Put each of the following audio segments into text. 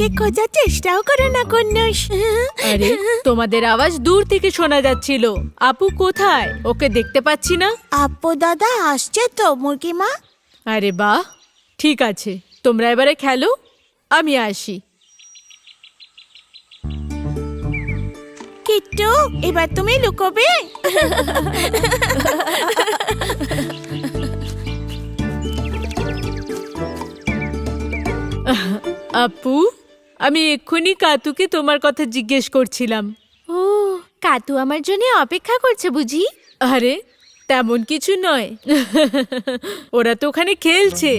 আপুকে খোঁজার চেষ্টাও করো না কন্যাস। আরে তোমাদের আওয়াজ দূর থেকে শোনা যাচ্ছিল। আপু কোথায়? ওকে দেখতে পাচ্ছি না। আপু দাদা আসছে তো মুরগিমা। আরে বাহ, ঠিক আছে, তোমরা এবারে খেলো, আমি আসি। কিট্টু এবার তুমি লুকোবে। আপু, আমি এক্ষুনি কাতুকে তোমার কথা জিজ্ঞেস করছিলাম। ও, কাতু আমার জন্য অপেক্ষা করছে বুঝি? আরে তেমন কিছু নয়, ওরা তো ওখানে খেলছে।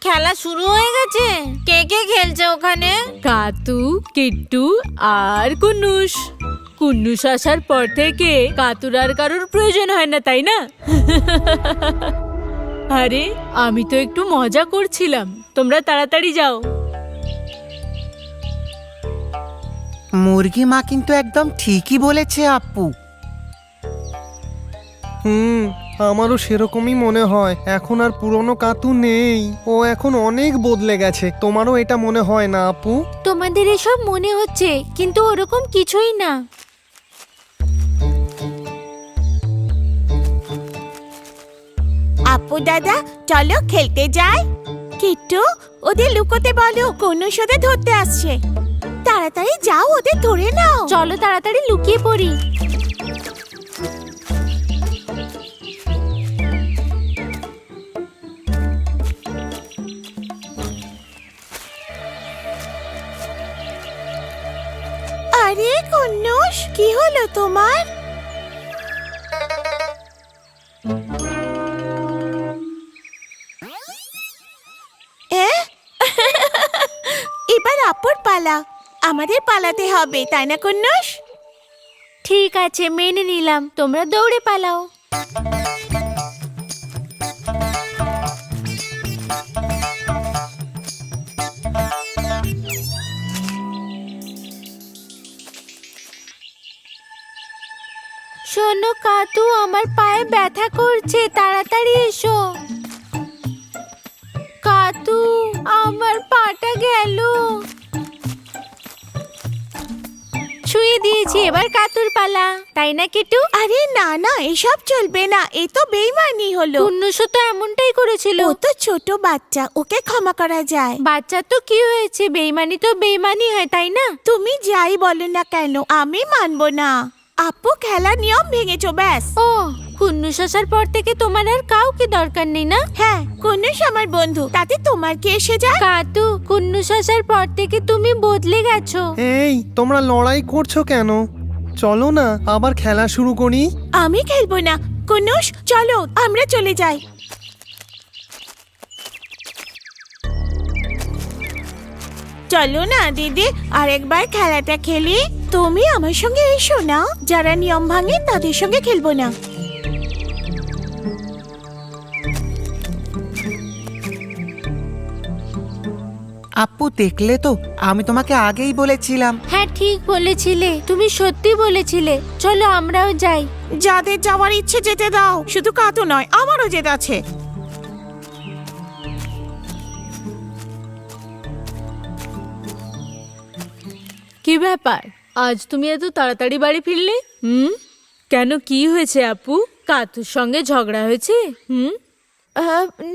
খেলা শুরু হয়ে গেছে? কে কে খেলছে ওখানে? কাতু, কিট্টু আর কুন্নুস। কুন্নুস আসার পর থেকে কাতুর আর কারোর প্রয়োজন হয় না, তাই না? আরে আমি তো একটু মজা করছিলাম, তোমরা তাড়াতাড়ি যাও। মুরগি মা কিন্তু একদম ঠিকই বলেছে আপু। আমারও সেরকমই মনে হয়। এখন আর পুরনো কাতু নেই, ও এখন অনেক বদলে গেছে। তোমারও এটা মনে হয় না আপু? তোমাদের এসব মনে হচ্ছে, কিন্তু ওরকম কিছুই না। আপু দাদা চলো খেলতে যাই। কিট্টু ওদের লুকোতে বলো, কন্যাস ওদের ধরতে আসছে। তাড়াতাড়ি যাও, ওদের ধরে নাও। চলো তাড়াতাড়ি লুকিয়ে পড়ি। আরে কন্যাস কি হলো তোমার? এবার আপুর পালা, আমাদের পালাতে হবে তাই না কন্যাস? ঠিক আছে, মেনে নিলাম, তোমরা দৌড়ে পালাও। শোনো কাতু, আমার পায়ে ব্যথা করছে, তাড়াতাড়ি এসো। কাতু, আমার পাটা গেল। ছুঁয়ে দিয়েছি, এবার কাতুর পালা, তাই না কিটু? আরে না না, এসব চলবে না, এ তো বেইমানি হলো। কুন্নুসও তো এমনটাই করেছিল। ও তো ছোট বাচ্চা, ওকে ক্ষমা করা যায়। বাচ্চা তো কি হয়েছে, বেইমানি তো বেইমানি হয়, তাই না? তুমি যাই বলো না কেন আমি মানবো না। আপু খেলা নিয়ম ভেঙেছো ব্যাস। ও, কুন্নুস আসার পর থেকে তোমার আর কাউকে দরকার নেই না? হ্যাঁ কন্যাস আমার বন্ধু, তাতে তোমার কি এসে যায়? কাতু, কুন্নুস আসার পর থেকে তুমি বদলে গেছো। এই তোমরা লড়াই করছো কেন? চলো না আবার খেলা শুরু করি। আমি খেলবো না। কন্যাস চলো আমরা চলে যাই। চলো না দিদি, আরেকবার খেলাটা খেলি। তুমি আমার সঙ্গে এসো না, যারা নিয়ম ভাঙে তাদের সঙ্গে খেলবো না। আপু দেখলে তো, আমি তোমাকে আগেই বলেছিলাম। হ্যাঁ ঠিক বলেছিলে, তুমি সত্যি বলেছিলে। চলো আমরাও যাই। যাদের যাওয়ার ইচ্ছে যেতে দাও, শুধু কাতু নয় আমারও যেতে আছে। কি ব্যাপার, আজ তুমি এত তাড়াতাড়ি বাড়ি ফিরলে? কেন, কি হয়েছে আপু? কাতুর সঙ্গে ঝগড়া হয়েছে?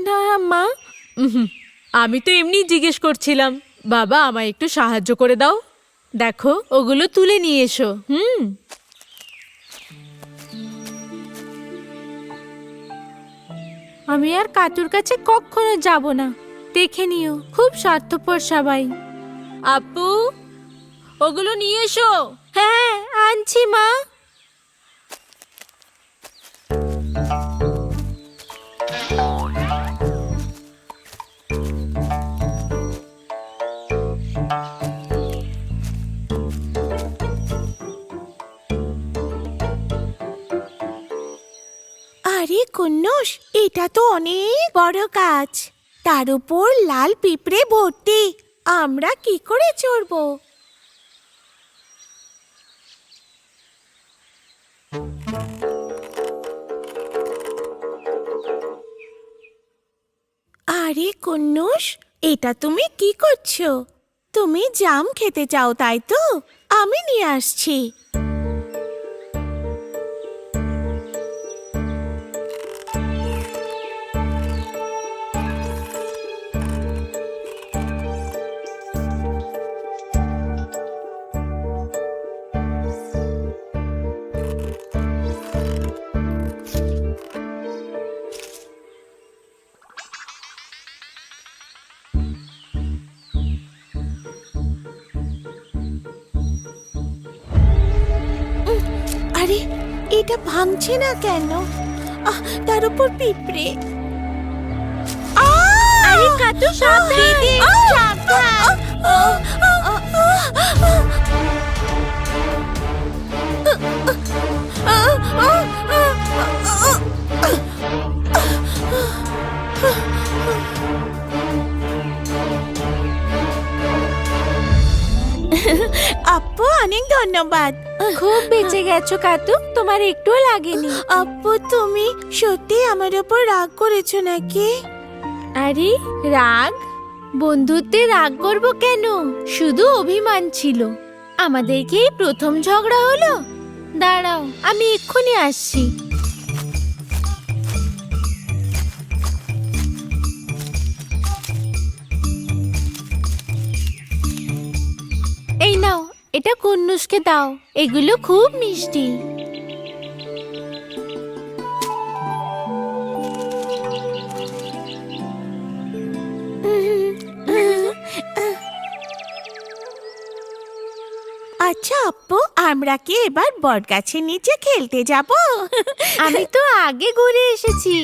না মা। আমি তো এমনি জিজ্ঞেস করছিলাম। বাবা আমায় একটু সাহায্য করে দাও, দেখো ওগুলো তুলে নিয়ে এসো। আমি আর কাতুর কাছে কখনো যাব না, দেখে নিও, খুব স্বার্থপর সবাই। আপু ওগুলো নিয়ে এসো। হ্যাঁ আনছি মা। আরে কন্যাস, এটা তো অনেক বড় কাজ, তার উপর লাল পিঁপড়ে ভর্তি। আমরা কি করে চড়বো? আরে কন্যাস, এটা তুমি কি করছো? তুমি জাম খেতে চাও তাই তো? আমি নিয়ে আসছি। আরে এটা ভাঙছে না কেন? তার উপর পিঁপড়ে। আরে কাতু সাবধান! আপু অনেক ধন্যবাদ। খুব বেঁচে গেছো কাতু, তোমার একটুও লাগেনি। আপু তুমি সত্যি আমার উপর রাগ করেছো নাকি? আরে রাগ? বন্ধুত্বে রাগ করব কেন? শুধু অভিমান ছিল। আমাদের কি এই প্রথম ঝগড়া হলো? দাঁড়াও, আমি এক্ষুনি আসছি। এই নাও, এটা কুন্নুসকে দাও। এগুলো খুব মিষ্টি। আচ্ছা আপু, আমরা কি এবার বটগাছের নিচে খেলতে যাব? আমি তো আগে ঘুরে এসেছি।